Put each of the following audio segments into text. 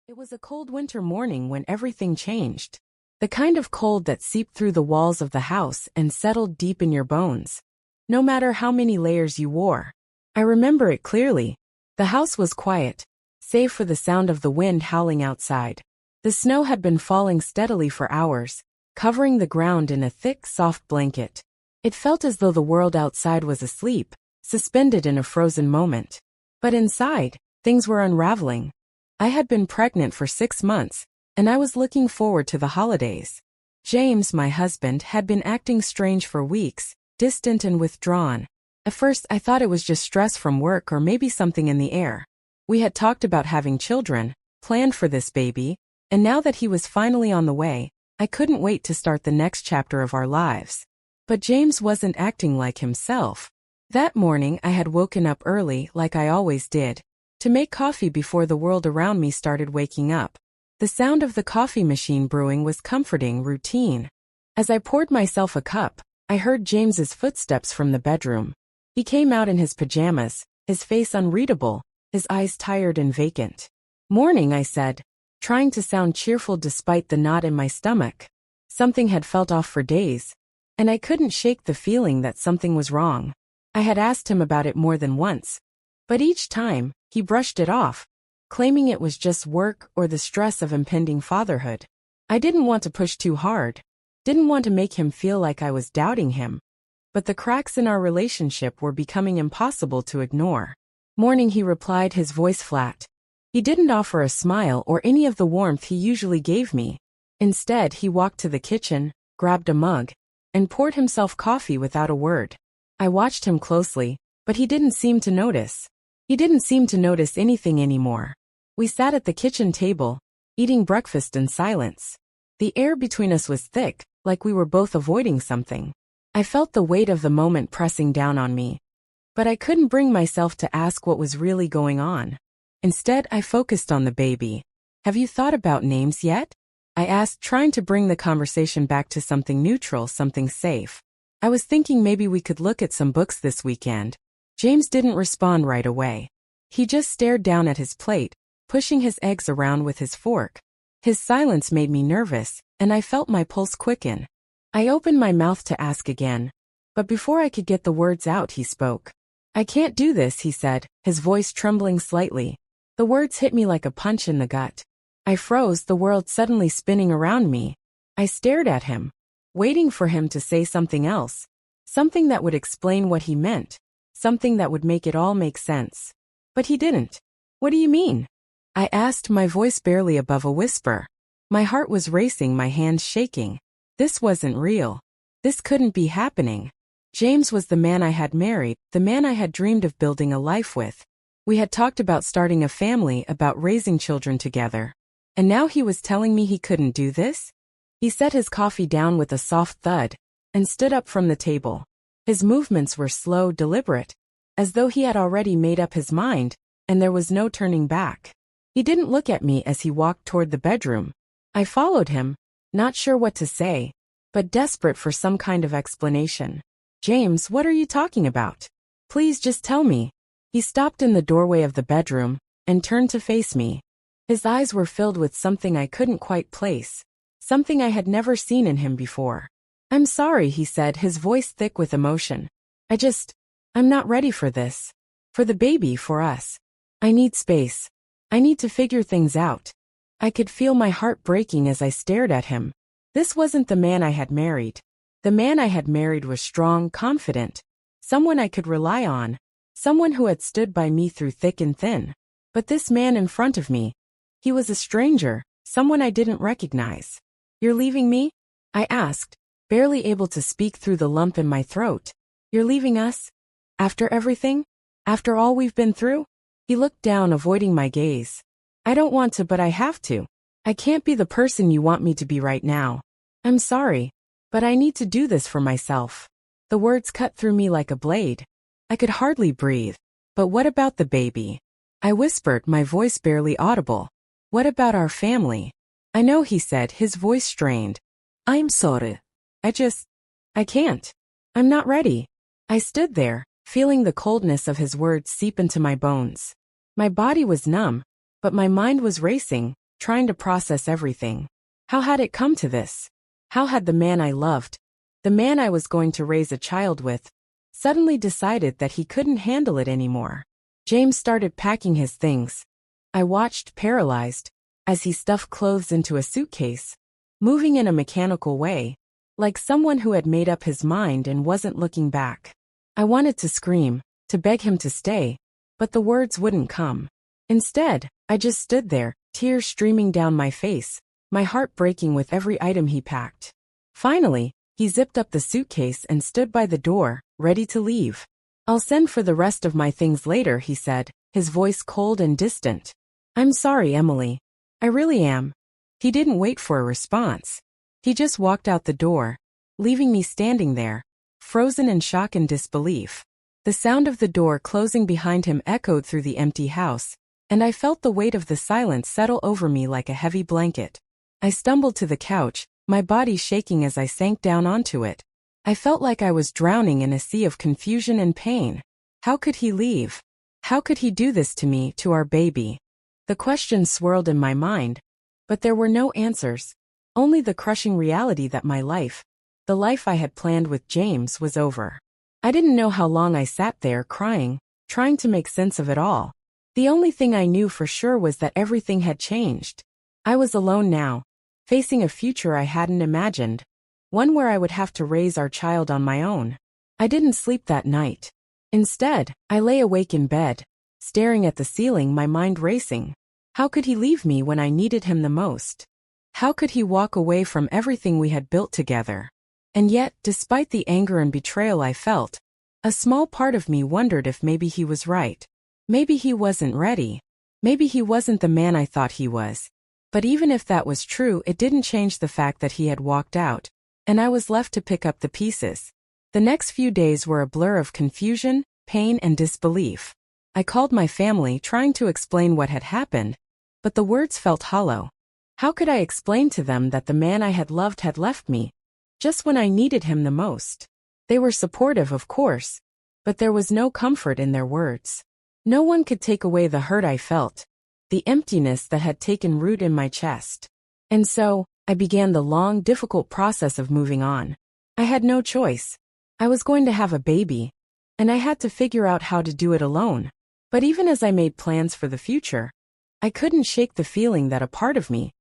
It was a cold winter morning when everything changed. The kind of cold that seeped through the walls of the house and settled deep in your bones. No matter how many layers you wore. I remember it clearly. The house was quiet, save for the sound of the wind howling outside. The snow had been falling steadily for hours, covering the ground in a thick, soft blanket. It felt as though the world outside was asleep, suspended in a frozen moment. But inside, things were unraveling. I had been pregnant for 6 months, and I was looking forward to the holidays. James, my husband, had been acting strange for weeks, distant and withdrawn. At first I thought it was just stress from work or maybe something in the air. We had talked about having children, planned for this baby, and now that he was finally on the way, I couldn't wait to start the next chapter of our lives. But James wasn't acting like himself. That morning I had woken up early like I always did, to make coffee before the world around me started waking up. The sound of the coffee machine brewing was comforting routine. As I poured myself a cup, I heard James's footsteps from the bedroom. He came out in his pajamas, his face unreadable, his eyes tired and vacant. "Morning," I said, trying to sound cheerful despite the knot in my stomach. Something had felt off for days, and I couldn't shake the feeling that something was wrong. I had asked him about it more than once, but each time, he brushed it off, claiming it was just work or the stress of impending fatherhood. I didn't want to push too hard, didn't want to make him feel like I was doubting him. But the cracks in our relationship were becoming impossible to ignore. "Morning," he replied, his voice flat. He didn't offer a smile or any of the warmth he usually gave me. Instead, he walked to the kitchen, grabbed a mug, and poured himself coffee without a word. I watched him closely, but he didn't seem to notice. He didn't seem to notice anything anymore. We sat at the kitchen table, eating breakfast in silence. The air between us was thick, like we were both avoiding something. I felt the weight of the moment pressing down on me. But I couldn't bring myself to ask what was really going on. Instead, I focused on the baby. "Have you thought about names yet?" I asked, trying to bring the conversation back to something neutral, something safe. "I was thinking maybe we could look at some books this weekend." James didn't respond right away. He just stared down at his plate, pushing his eggs around with his fork. His silence made me nervous, and I felt my pulse quicken. I opened my mouth to ask again, but before I could get the words out, he spoke. "I can't do this," he said, his voice trembling slightly. The words hit me like a punch in the gut. I froze, the world suddenly spinning around me. I stared at him, waiting for him to say something else, something that would explain what he meant, something that would make it all make sense. But he didn't. "What do you mean?" I asked, my voice barely above a whisper. My heart was racing, my hands shaking. This wasn't real. This couldn't be happening. James was the man I had married, the man I had dreamed of building a life with. We had talked about starting a family, about raising children together. And now he was telling me he couldn't do this? He set his coffee down with a soft thud and stood up from the table. His movements were slow, deliberate, as though he had already made up his mind, and there was no turning back. He didn't look at me as he walked toward the bedroom. I followed him, not sure what to say, but desperate for some kind of explanation. "James, what are you talking about? Please just tell me." He stopped in the doorway of the bedroom and turned to face me. His eyes were filled with something I couldn't quite place, something I had never seen in him before. "I'm sorry," he said, his voice thick with emotion. I'm not ready for this. For the baby, for us. I need space. I need to figure things out." I could feel my heart breaking as I stared at him. This wasn't the man I had married. The man I had married was strong, confident, someone I could rely on, someone who had stood by me through thick and thin. But this man in front of me, he was a stranger, someone I didn't recognize. "You're leaving me?" I asked, barely able to speak through the lump in my throat. "You're leaving us? After everything? After all we've been through?" He looked down, avoiding my gaze. "I don't want to, but I have to. I can't be the person you want me to be right now. I'm sorry, but I need to do this for myself." The words cut through me like a blade. I could hardly breathe. "But what about the baby?" I whispered, my voice barely audible. "What about our family?" "I know," he said, his voice strained. "I'm sorry. I can't. I'm not ready." I stood there, feeling the coldness of his words seep into my bones. My body was numb, but my mind was racing, trying to process everything. How had it come to this? How had the man I loved, the man I was going to raise a child with, suddenly decided that he couldn't handle it anymore? James started packing his things. I watched, paralyzed, as he stuffed clothes into a suitcase, moving in a mechanical way, like someone who had made up his mind and wasn't looking back. I wanted to scream, to beg him to stay, but the words wouldn't come. Instead, I just stood there, tears streaming down my face, my heart breaking with every item he packed. Finally, he zipped up the suitcase and stood by the door, ready to leave. "I'll send for the rest of my things later," he said, his voice cold and distant. "I'm sorry, Emily. I really am." He didn't wait for a response. He just walked out the door, leaving me standing there, frozen in shock and disbelief. The sound of the door closing behind him echoed through the empty house, and I felt the weight of the silence settle over me like a heavy blanket. I stumbled to the couch, my body shaking as I sank down onto it. I felt like I was drowning in a sea of confusion and pain. How could he leave? How could he do this to me, to our baby? The questions swirled in my mind, but there were no answers, only the crushing reality that my life, the life I had planned with James, was over. I didn't know how long I sat there crying, trying to make sense of it all. The only thing I knew for sure was that everything had changed. I was alone now, facing a future I hadn't imagined, one where I would have to raise our child on my own. I didn't sleep that night. Instead, I lay awake in bed, staring at the ceiling, my mind racing. How could he leave me when I needed him the most? How could he walk away from everything we had built together? And yet, despite the anger and betrayal I felt, a small part of me wondered if maybe he was right. Maybe he wasn't ready. Maybe he wasn't the man I thought he was. But even if that was true, it didn't change the fact that he had walked out, and I was left to pick up the pieces. The next few days were a blur of confusion, pain, and disbelief. I called my family, trying to explain what had happened, but the words felt hollow. How could I explain to them that the man I had loved had left me, just when I needed him the most? They were supportive, of course, but there was no comfort in their words. No one could take away the hurt I felt, the emptiness that had taken root in my chest. And so, I began the long, difficult process of moving on. I had no choice. I was going to have a baby, and I had to figure out how to do it alone. But even as I made plans for the future, I couldn't shake the feeling that a part of me,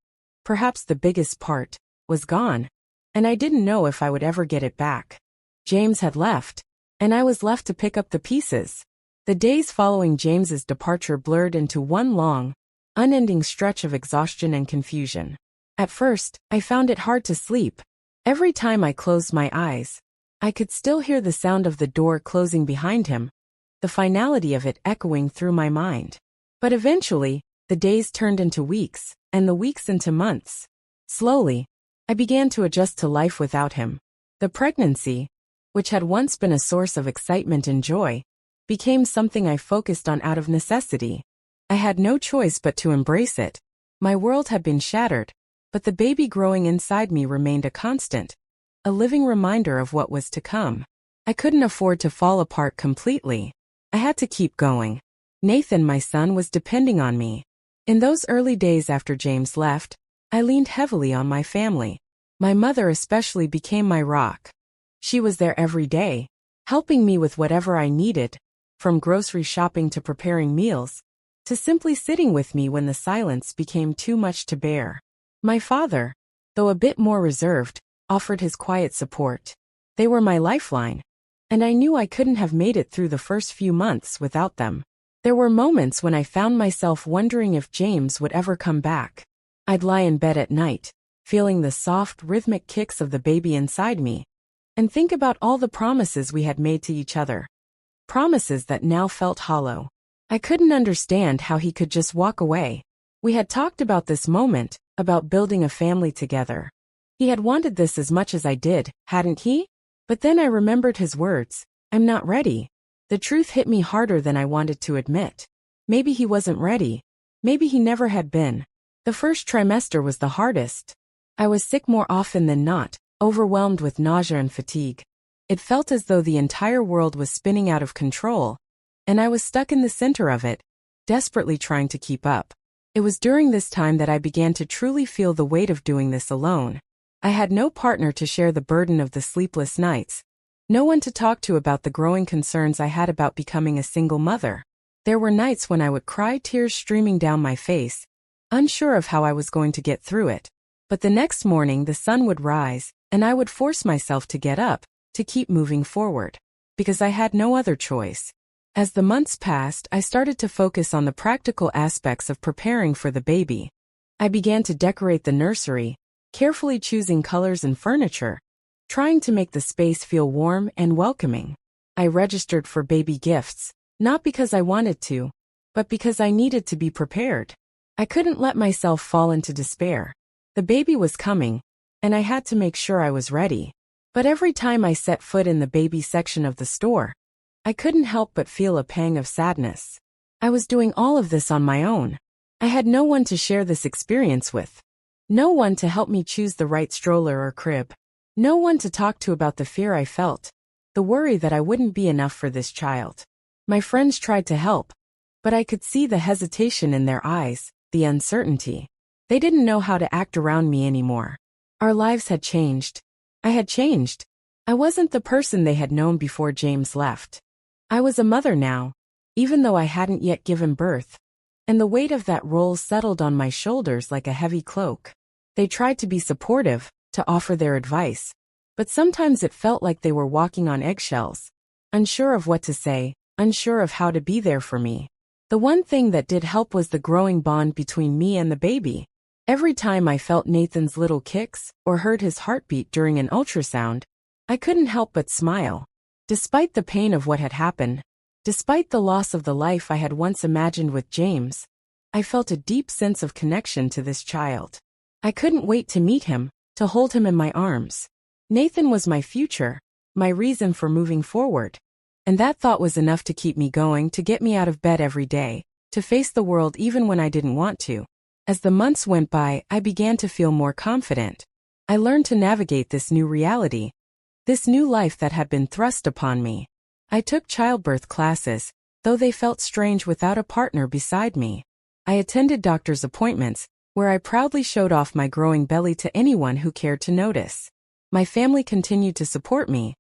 perhaps the biggest part, was gone, and I didn't know if I would ever get it back. James had left, and I was left to pick up the pieces. The days following James's departure blurred into one long, unending stretch of exhaustion and confusion. At first, I found it hard to sleep. Every time I closed my eyes, I could still hear the sound of the door closing behind him, the finality of it echoing through my mind. But eventually, the days turned into weeks, and the weeks into months. Slowly, I began to adjust to life without him. The pregnancy, which had once been a source of excitement and joy, became something I focused on out of necessity. I had no choice but to embrace it. My world had been shattered, but the baby growing inside me remained a constant, a living reminder of what was to come. I couldn't afford to fall apart completely. I had to keep going. Nathan, my son, was depending on me. In those early days after James left, I leaned heavily on my family. My mother especially became my rock. She was there every day, helping me with whatever I needed, from grocery shopping to preparing meals, to simply sitting with me when the silence became too much to bear. My father, though a bit more reserved, offered his quiet support. They were my lifeline, and I knew I couldn't have made it through the first few months without them. There were moments when I found myself wondering if James would ever come back. I'd lie in bed at night, feeling the soft, rhythmic kicks of the baby inside me, and think about all the promises we had made to each other. Promises that now felt hollow. I couldn't understand how he could just walk away. We had talked about this moment, about building a family together. He had wanted this as much as I did, hadn't he? But then I remembered his words, "I'm not ready." The truth hit me harder than I wanted to admit. Maybe he wasn't ready. Maybe he never had been. The first trimester was the hardest. I was sick more often than not, overwhelmed with nausea and fatigue. It felt as though the entire world was spinning out of control, and I was stuck in the center of it, desperately trying to keep up. It was during this time that I began to truly feel the weight of doing this alone. I had no partner to share the burden of the sleepless nights, no one to talk to about the growing concerns I had about becoming a single mother. There were nights when I would cry, tears streaming down my face, unsure of how I was going to get through it. But the next morning the sun would rise, and I would force myself to get up, to keep moving forward. Because I had no other choice. As the months passed, I started to focus on the practical aspects of preparing for the baby. I began to decorate the nursery, carefully choosing colors and furniture, trying to make the space feel warm and welcoming. I registered for baby gifts, not because I wanted to, but because I needed to be prepared. I couldn't let myself fall into despair. The baby was coming, and I had to make sure I was ready. But every time I set foot in the baby section of the store, I couldn't help but feel a pang of sadness. I was doing all of this on my own. I had no one to share this experience with. No one to help me choose the right stroller or crib. No one to talk to about the fear I felt, the worry that I wouldn't be enough for this child. My friends tried to help, but I could see the hesitation in their eyes, the uncertainty. They didn't know how to act around me anymore. Our lives had changed. I had changed. I wasn't the person they had known before James left. I was a mother now, even though I hadn't yet given birth, and the weight of that role settled on my shoulders like a heavy cloak. They tried to be supportive, to offer their advice, but sometimes it felt like they were walking on eggshells, unsure of what to say, unsure of how to be there for me. The one thing that did help was the growing bond between me and the baby. Every time I felt Nathan's little kicks or heard his heartbeat during an ultrasound, I couldn't help but smile. Despite the pain of what had happened, despite the loss of the life I had once imagined with James, I felt a deep sense of connection to this child. I couldn't wait to meet him, to hold him in my arms. Nathan was my future, my reason for moving forward. And that thought was enough to keep me going, to get me out of bed every day, to face the world even when I didn't want to. As the months went by, I began to feel more confident. I learned to navigate this new reality, this new life that had been thrust upon me. I took childbirth classes, though they felt strange without a partner beside me. I attended doctor's appointments, where I proudly showed off my growing belly to anyone who cared to notice. My family continued to support me,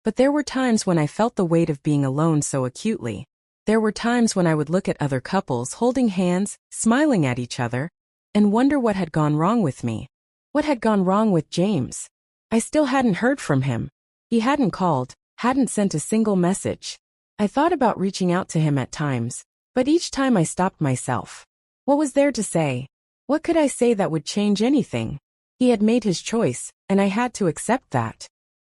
but there were times when I felt the weight of being alone so acutely. There were times when I would look at other couples holding hands, smiling at each other, and wonder what had gone wrong with me. What had gone wrong with James? I still hadn't heard from him. He hadn't called, hadn't sent a single message. I thought about reaching out to him at times, but each time I stopped myself. What was there to say? What could I say that would change anything? He had made his choice, and I had to accept that.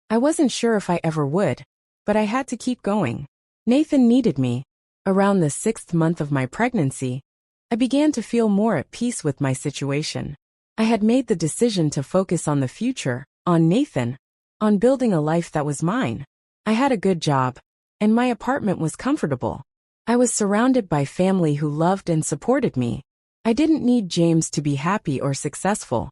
I wasn't sure if I ever would, but I had to keep going. Nathan needed me. Around the 6th month of my pregnancy, I began to feel more at peace with my situation. I had made the decision to focus on the future, on Nathan, on building a life that was mine. I had a good job, and my apartment was comfortable. I was surrounded by family who loved and supported me. I didn't need James to be happy or successful.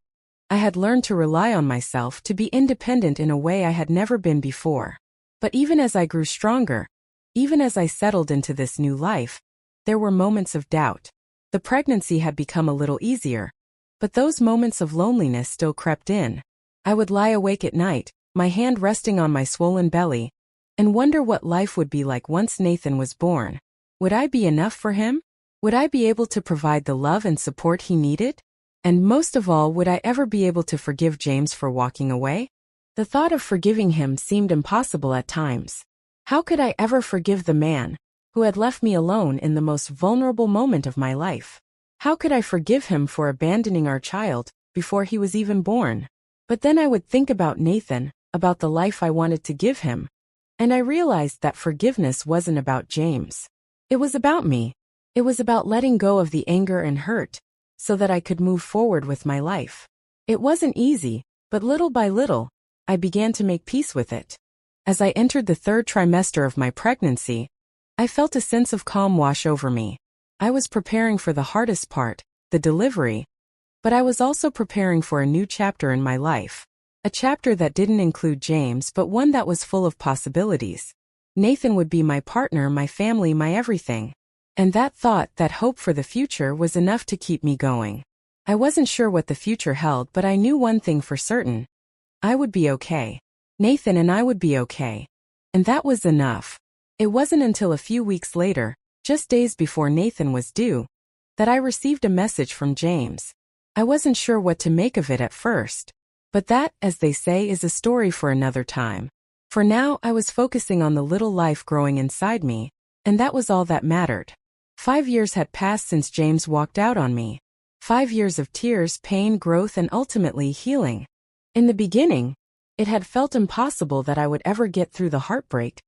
I had learned to rely on myself, to be independent in a way I had never been before. But even as I grew stronger, even as I settled into this new life, there were moments of doubt. The pregnancy had become a little easier, but those moments of loneliness still crept in. I would lie awake at night, my hand resting on my swollen belly, and wonder what life would be like once Nathan was born. Would I be enough for him? Would I be able to provide the love and support he needed? And most of all, would I ever be able to forgive James for walking away? The thought of forgiving him seemed impossible at times. How could I ever forgive the man who had left me alone in the most vulnerable moment of my life? How could I forgive him for abandoning our child before he was even born? But then I would think about Nathan, about the life I wanted to give him, and I realized that forgiveness wasn't about James. It was about me. It was about letting go of the anger and hurt, so that I could move forward with my life. It wasn't easy, but little by little, I began to make peace with it. As I entered the 3rd trimester of my pregnancy, I felt a sense of calm wash over me. I was preparing for the hardest part, the delivery, but I was also preparing for a new chapter in my life. A chapter that didn't include James, but one that was full of possibilities. Nathan would be my partner, my family, my everything. And that thought, that hope for the future, was enough to keep me going. I wasn't sure what the future held, but I knew one thing for certain. I would be okay. Nathan and I would be okay. And that was enough. It wasn't until a few weeks later, just days before Nathan was due, that I received a message from James. I wasn't sure what to make of it at first. But that, as they say, is a story for another time. For now, I was focusing on the little life growing inside me, and that was all that mattered. 5 years had passed since James walked out on me. 5 years of tears, pain, growth, and ultimately healing. In the beginning, it had felt impossible that I would ever get through the heartbreak,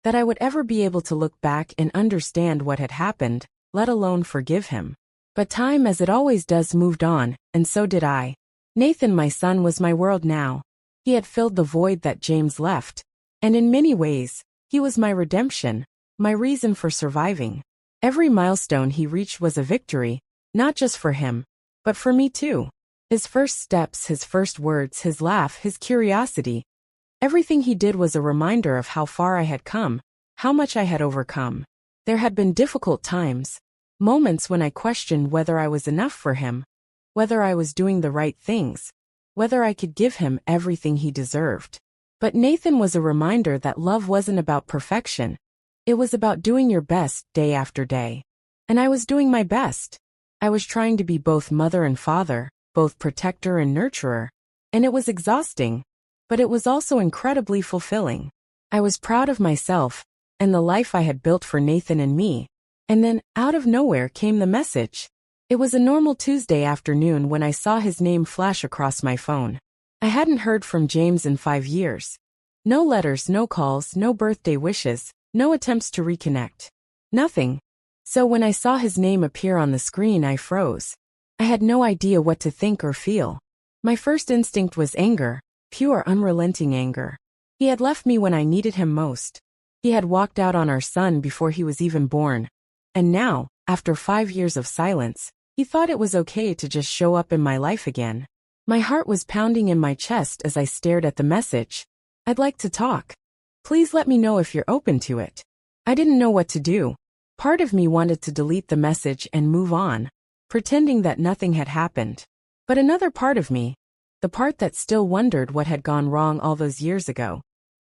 that I would ever be able to look back and understand what had happened, let alone forgive him. But time, as it always does, moved on, and so did I. Nathan, my son, was my world now. He had filled the void that James left. And in many ways, he was my redemption, my reason for surviving. Every milestone he reached was a victory, not just for him, but for me too. His first steps, his first words, his laugh, his curiosity. Everything he did was a reminder of how far I had come, how much I had overcome. There had been difficult times, moments when I questioned whether I was enough for him, whether I was doing the right things, whether I could give him everything he deserved. But Nathan was a reminder that love wasn't about perfection. It was about doing your best day after day. And I was doing my best. I was trying to be both mother and father, both protector and nurturer. And it was exhausting, but it was also incredibly fulfilling. I was proud of myself and the life I had built for Nathan and me. And then, out of nowhere, came the message. It was a normal Tuesday afternoon when I saw his name flash across my phone. I hadn't heard from James in 5 years. No letters, no calls, no birthday wishes, no attempts to reconnect. Nothing. So when I saw his name appear on the screen, I froze. I had no idea what to think or feel. My first instinct was anger, pure, unrelenting anger. He had left me when I needed him most. He had walked out on our son before he was even born. And now, after 5 years of silence, he thought it was okay to just show up in my life again. My heart was pounding in my chest as I stared at the message. I'd like to talk. Please let me know if you're open to it. I didn't know what to do. Part of me wanted to delete the message and move on, pretending that nothing had happened. But another part of me, the part that still wondered what had gone wrong all those years ago,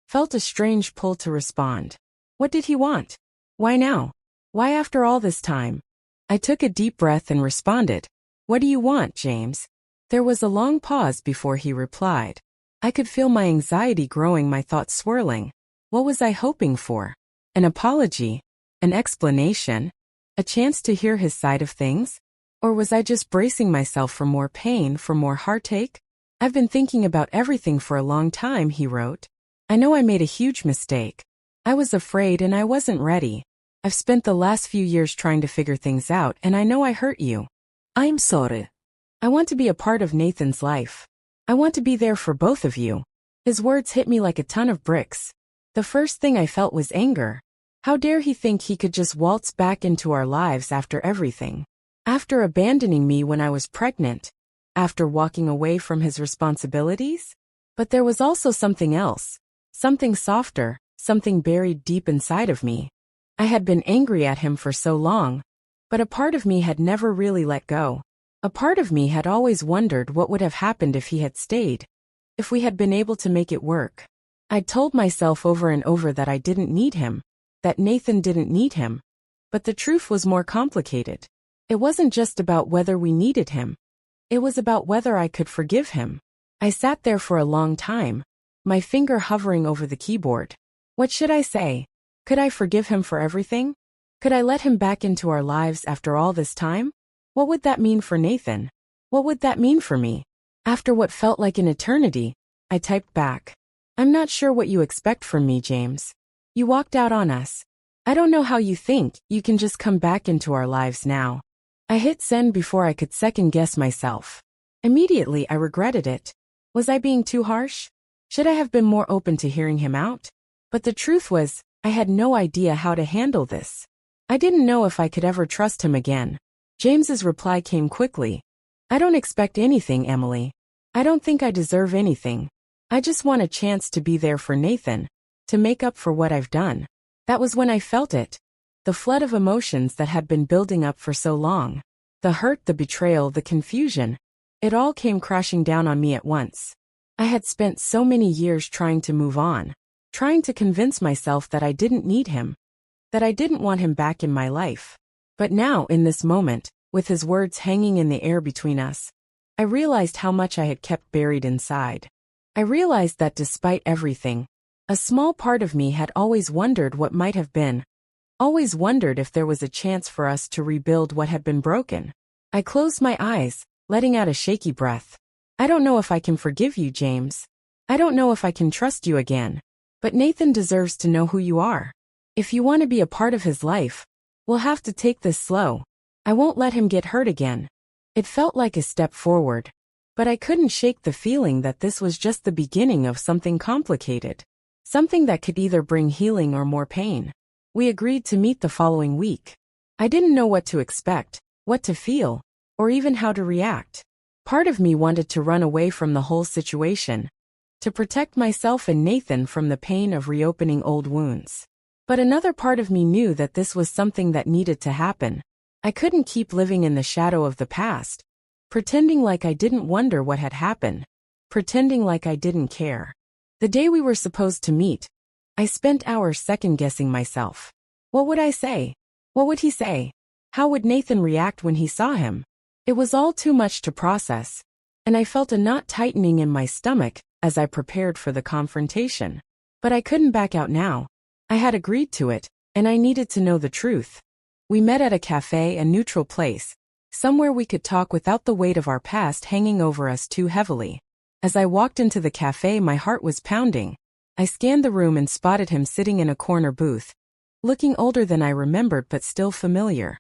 felt a strange pull to respond. What did he want? Why now? Why after all this time? I took a deep breath and responded. What do you want, James? There was a long pause before he replied. I could feel my anxiety growing, my thoughts swirling. What was I hoping for? An apology? An explanation? A chance to hear his side of things? Or was I just bracing myself for more pain, for more heartache? I've been thinking about everything for a long time, he wrote. I know I made a huge mistake. I was afraid and I wasn't ready. I've spent the last few years trying to figure things out, and I know I hurt you. I'm sorry. I want to be a part of Nathan's life. I want to be there for both of you. His words hit me like a ton of bricks. The first thing I felt was anger. How dare he think he could just waltz back into our lives after everything? After abandoning me when I was pregnant? After walking away from his responsibilities? But there was also something else. Something softer, something buried deep inside of me. I had been angry at him for so long, but a part of me had never really let go. A part of me had always wondered what would have happened if he had stayed, if we had been able to make it work. I'd told myself over and over that I didn't need him, that Nathan didn't need him. But the truth was more complicated. It wasn't just about whether we needed him. It was about whether I could forgive him. I sat there for a long time, my finger hovering over the keyboard. What should I say? Could I forgive him for everything? Could I let him back into our lives after all this time? What would that mean for Nathan? What would that mean for me? After what felt like an eternity, I typed back. I'm not sure what you expect from me, James. You walked out on us. I don't know how you think you can just come back into our lives now. I hit send before I could second guess myself. Immediately I regretted it. Was I being too harsh? Should I have been more open to hearing him out? But the truth was, I had no idea how to handle this. I didn't know if I could ever trust him again. James's reply came quickly. I don't expect anything, Emily. I don't think I deserve anything. I just want a chance to be there for Nathan, to make up for what I've done. That was when I felt it. The flood of emotions that had been building up for so long. The hurt, the betrayal, the confusion. It all came crashing down on me at once. I had spent so many years trying to move on, trying to convince myself that I didn't need him, that I didn't want him back in my life. But now, in this moment, with his words hanging in the air between us, I realized how much I had kept buried inside. I realized that despite everything, a small part of me had always wondered what might have been, always wondered if there was a chance for us to rebuild what had been broken. I closed my eyes, letting out a shaky breath. I don't know if I can forgive you, James. I don't know if I can trust you again. But Nathan deserves to know who you are. If you want to be a part of his life, we'll have to take this slow. I won't let him get hurt again. It felt like a step forward, but I couldn't shake the feeling that this was just the beginning of something complicated. Something that could either bring healing or more pain. We agreed to meet the following week. I didn't know what to expect, what to feel, or even how to react. Part of me wanted to run away from the whole situation, to protect myself and Nathan from the pain of reopening old wounds. But another part of me knew that this was something that needed to happen. I couldn't keep living in the shadow of the past, pretending like I didn't wonder what had happened, pretending like I didn't care. The day we were supposed to meet, I spent hours second-guessing myself. What would I say? What would he say? How would Nathan react when he saw him? It was all too much to process, and I felt a knot tightening in my stomach as I prepared for the confrontation. But I couldn't back out now. I had agreed to it, and I needed to know the truth. We met at a cafe, a neutral place, somewhere we could talk without the weight of our past hanging over us too heavily. As I walked into the cafe, my heart was pounding. I scanned the room and spotted him sitting in a corner booth, looking older than I remembered but still familiar.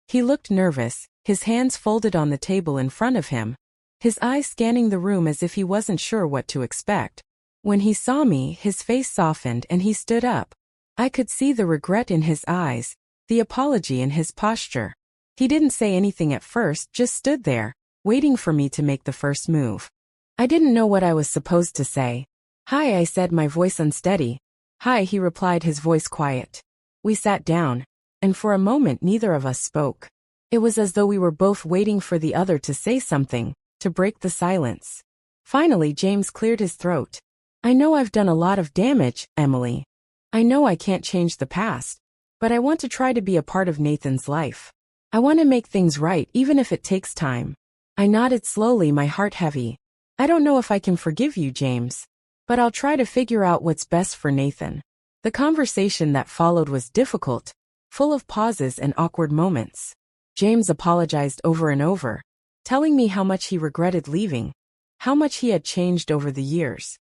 He looked nervous, his hands folded on the table in front of him, his eyes scanning the room as if he wasn't sure what to expect. When he saw me, his face softened and he stood up. I could see the regret in his eyes, the apology in his posture. He didn't say anything at first, just stood there, waiting for me to make the first move. I didn't know what I was supposed to say. "Hi," I said, my voice unsteady. "Hi," he replied, his voice quiet. We sat down, and for a moment neither of us spoke. It was as though we were both waiting for the other to say something, to break the silence. Finally, James cleared his throat. "I know I've done a lot of damage, Emily. I know I can't change the past, but I want to try to be a part of Nathan's life. I want to make things right even if it takes time." I nodded slowly, my heart heavy. "I don't know if I can forgive you, James, but I'll try to figure out what's best for Nathan." The conversation that followed was difficult, full of pauses and awkward moments. James apologized over and over, telling me how much he regretted leaving, how much he had changed over the years.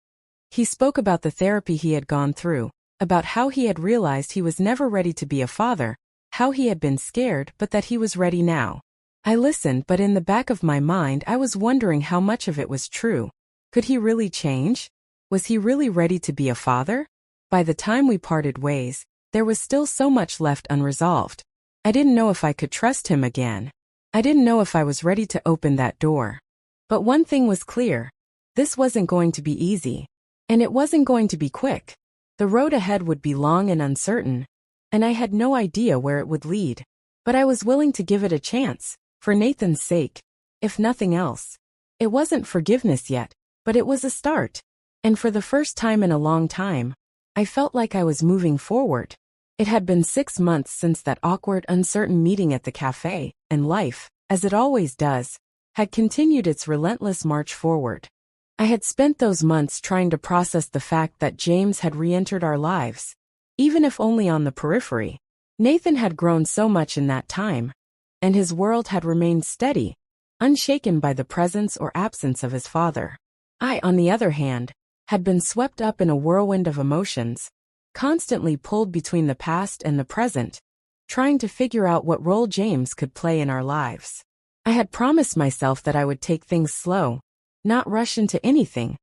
He spoke about the therapy he had gone through, about how he had realized he was never ready to be a father, how he had been scared but that he was ready now. I listened, but in the back of my mind I was wondering how much of it was true. Could he really change? Was he really ready to be a father? By the time we parted ways, there was still so much left unresolved. I didn't know if I could trust him again. I didn't know if I was ready to open that door. But one thing was clear. This wasn't going to be easy. And it wasn't going to be quick. The road ahead would be long and uncertain, and I had no idea where it would lead. But I was willing to give it a chance, for Nathan's sake, if nothing else. It wasn't forgiveness yet, but it was a start. And for the first time in a long time, I felt like I was moving forward. It had been 6 months since that awkward, uncertain meeting at the cafe, and life, as it always does, had continued its relentless march forward. I had spent those months trying to process the fact that James had re-entered our lives, even if only on the periphery. Nathan had grown so much in that time, and his world had remained steady, unshaken by the presence or absence of his father. I, on the other hand, had been swept up in a whirlwind of emotions, constantly pulled between the past and the present, trying to figure out what role James could play in our lives. I had promised myself that I would take things slow, not rush into anything,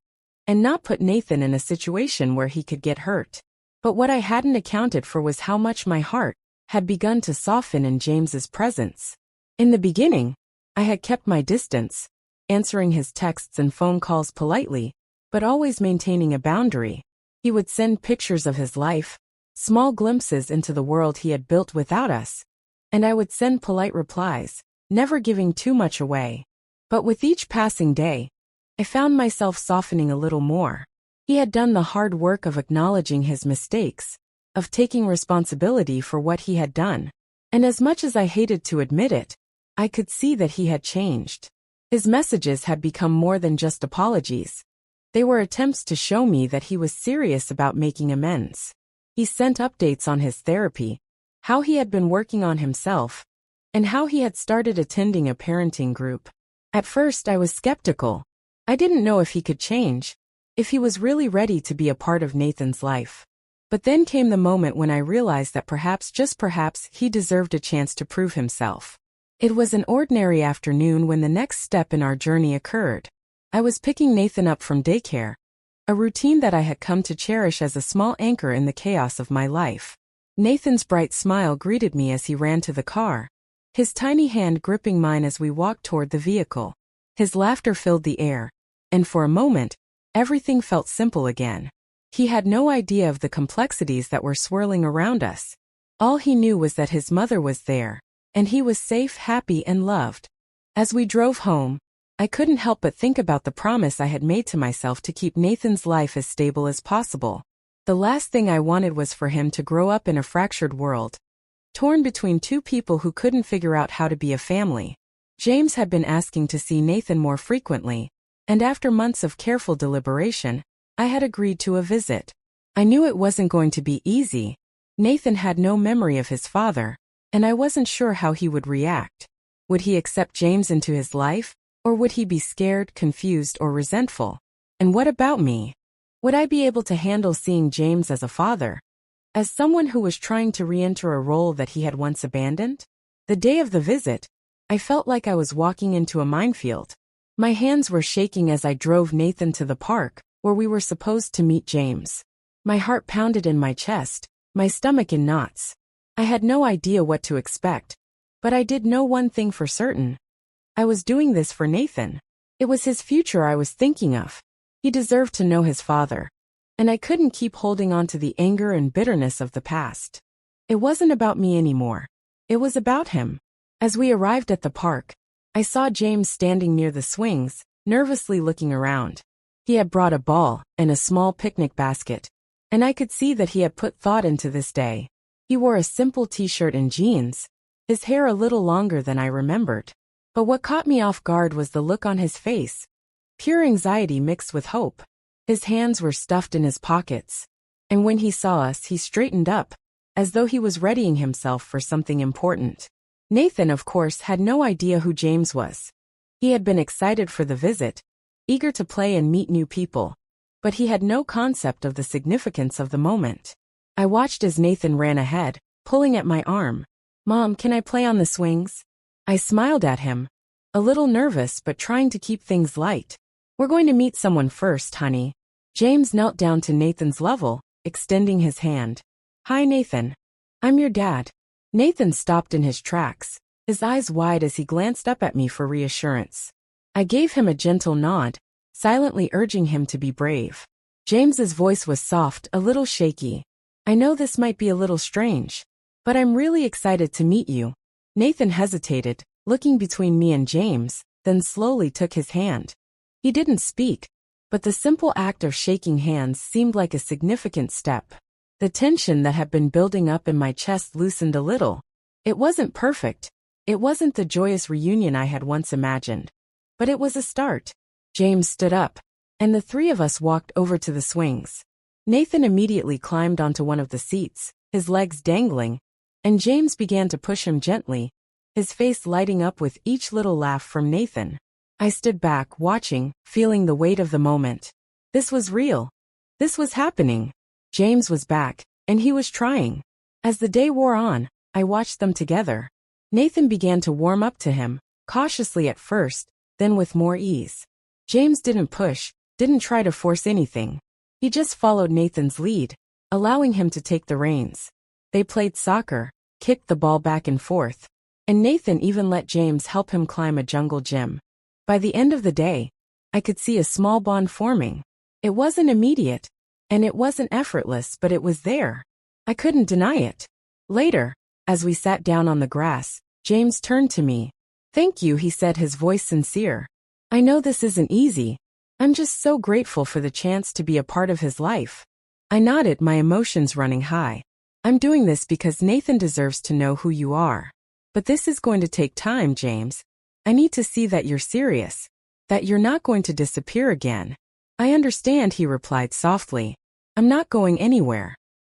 and not put Nathan in a situation where he could get hurt. But what I hadn't accounted for was how much my heart had begun to soften in James's presence. In the beginning, I had kept my distance, answering his texts and phone calls politely, but always maintaining a boundary. He would send pictures of his life, small glimpses into the world he had built without us, and I would send polite replies, never giving too much away. But with each passing day, I found myself softening a little more. He had done the hard work of acknowledging his mistakes, of taking responsibility for what he had done. And as much as I hated to admit it, I could see that he had changed. His messages had become more than just apologies. They were attempts to show me that he was serious about making amends. He sent updates on his therapy, how he had been working on himself, and how he had started attending a parenting group. At first I was skeptical. I didn't know if he could change, if he was really ready to be a part of Nathan's life. But then came the moment when I realized that perhaps, just perhaps, he deserved a chance to prove himself. It was an ordinary afternoon when the next step in our journey occurred. I was picking Nathan up from daycare, a routine that I had come to cherish as a small anchor in the chaos of my life. Nathan's bright smile greeted me as he ran to the car, his tiny hand gripping mine as we walked toward the vehicle. His laughter filled the air, and for a moment, everything felt simple again. He had no idea of the complexities that were swirling around us. All he knew was that his mother was there, and he was safe, happy, and loved. As we drove home, I couldn't help but think about the promise I had made to myself to keep Nathan's life as stable as possible. The last thing I wanted was for him to grow up in a fractured world, torn between two people who couldn't figure out how to be a family. James had been asking to see Nathan more frequently, and after months of careful deliberation, I had agreed to a visit. I knew it wasn't going to be easy. Nathan had no memory of his father, and I wasn't sure how he would react. Would he accept James into his life, or would he be scared, confused, or resentful? And what about me? Would I be able to handle seeing James as a father? As someone who was trying to re-enter a role that he had once abandoned? The day of the visit, I felt like I was walking into a minefield. My hands were shaking as I drove Nathan to the park, where we were supposed to meet James. My heart pounded in my chest, my stomach in knots. I had no idea what to expect, but I did know one thing for certain. I was doing this for Nathan. It was his future I was thinking of. He deserved to know his father, and I couldn't keep holding on to the anger and bitterness of the past. It wasn't about me anymore. It was about him. As we arrived at the park, I saw James standing near the swings, nervously looking around. He had brought a ball and a small picnic basket, and I could see that he had put thought into this day. He wore a simple t-shirt and jeans, his hair a little longer than I remembered. But what caught me off guard was the look on his face. Pure anxiety mixed with hope. His hands were stuffed in his pockets, and when he saw us, he straightened up, as though he was readying himself for something important. Nathan, of course, had no idea who James was. He had been excited for the visit, eager to play and meet new people, but he had no concept of the significance of the moment. I watched as Nathan ran ahead, pulling at my arm. "Mom, can I play on the swings?" I smiled at him, a little nervous but trying to keep things light. "We're going to meet someone first, honey." James knelt down to Nathan's level, extending his hand. "Hi, Nathan. I'm your dad." Nathan stopped in his tracks, his eyes wide as he glanced up at me for reassurance. I gave him a gentle nod, silently urging him to be brave. James's voice was soft, a little shaky. "I know this might be a little strange, but I'm really excited to meet you." Nathan hesitated, looking between me and James, then slowly took his hand. He didn't speak, but the simple act of shaking hands seemed like a significant step. The tension that had been building up in my chest loosened a little. It wasn't perfect. It wasn't the joyous reunion I had once imagined. But it was a start. James stood up, and the three of us walked over to the swings. Nathan immediately climbed onto one of the seats, his legs dangling, and James began to push him gently, his face lighting up with each little laugh from Nathan. I stood back, watching, feeling the weight of the moment. This was real. This was happening. James was back, and he was trying. As the day wore on, I watched them together. Nathan began to warm up to him, cautiously at first, then with more ease. James didn't push, didn't try to force anything. He just followed Nathan's lead, allowing him to take the reins. They played soccer, kicked the ball back and forth, and Nathan even let James help him climb a jungle gym. By the end of the day, I could see a small bond forming. It wasn't immediate, and it wasn't effortless, but it was there. I couldn't deny it. Later, as we sat down on the grass, James turned to me. "Thank you," he said, his voice sincere. "I know this isn't easy. I'm just so grateful for the chance to be a part of his life." I nodded, my emotions running high. "I'm doing this because Nathan deserves to know who you are. But this is going to take time, James. I need to see that you're serious, that you're not going to disappear again." "I understand," he replied softly. "I'm not going anywhere.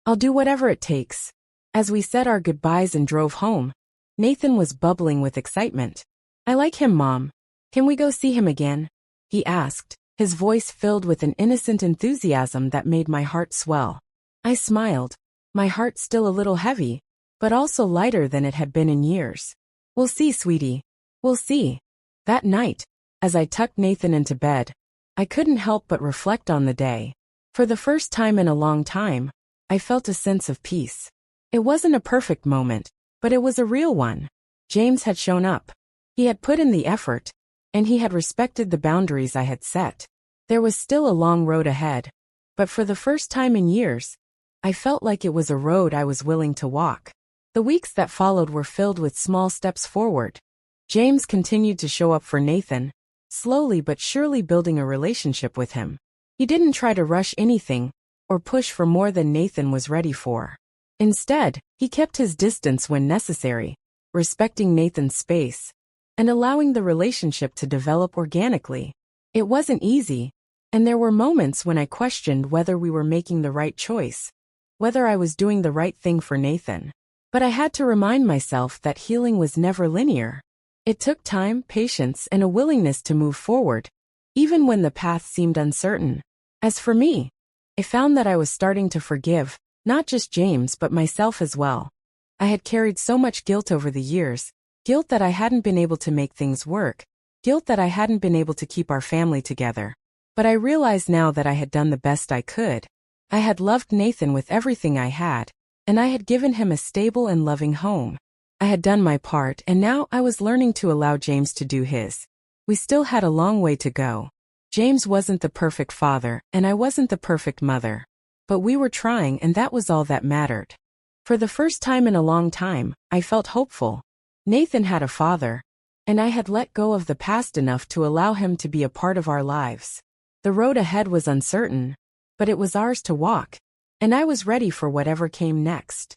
I'll do whatever it takes." As we said our goodbyes and drove home, Nathan was bubbling with excitement. "I like him, Mom. Can we go see him again?" he asked, his voice filled with an innocent enthusiasm that made my heart swell. I smiled, my heart still a little heavy, but also lighter than it had been in years. "We'll see, sweetie. We'll see." That night, as I tucked Nathan into bed, I couldn't help but reflect on the day. For the first time in a long time, I felt a sense of peace. It wasn't a perfect moment, but it was a real one. James had shown up. He had put in the effort, and he had respected the boundaries I had set. There was still a long road ahead, but for the first time in years, I felt like it was a road I was willing to walk. The weeks that followed were filled with small steps forward. James continued to show up for Nathan, slowly but surely building a relationship with him. He didn't try to rush anything or push for more than Nathan was ready for. Instead, he kept his distance when necessary, respecting Nathan's space and allowing the relationship to develop organically. It wasn't easy, and there were moments when I questioned whether we were making the right choice, whether I was doing the right thing for Nathan. But I had to remind myself that healing was never linear. It took time, patience, and a willingness to move forward, even when the path seemed uncertain. As for me, I found that I was starting to forgive, not just James but myself as well. I had carried so much guilt over the years, guilt that I hadn't been able to make things work, guilt that I hadn't been able to keep our family together. But I realized now that I had done the best I could. I had loved Nathan with everything I had, and I had given him a stable and loving home. I had done my part, and now I was learning to allow James to do his. We still had a long way to go. James wasn't the perfect father, and I wasn't the perfect mother. But we were trying, and that was all that mattered. For the first time in a long time, I felt hopeful. Nathan had a father, and I had let go of the past enough to allow him to be a part of our lives. The road ahead was uncertain, but it was ours to walk, and I was ready for whatever came next.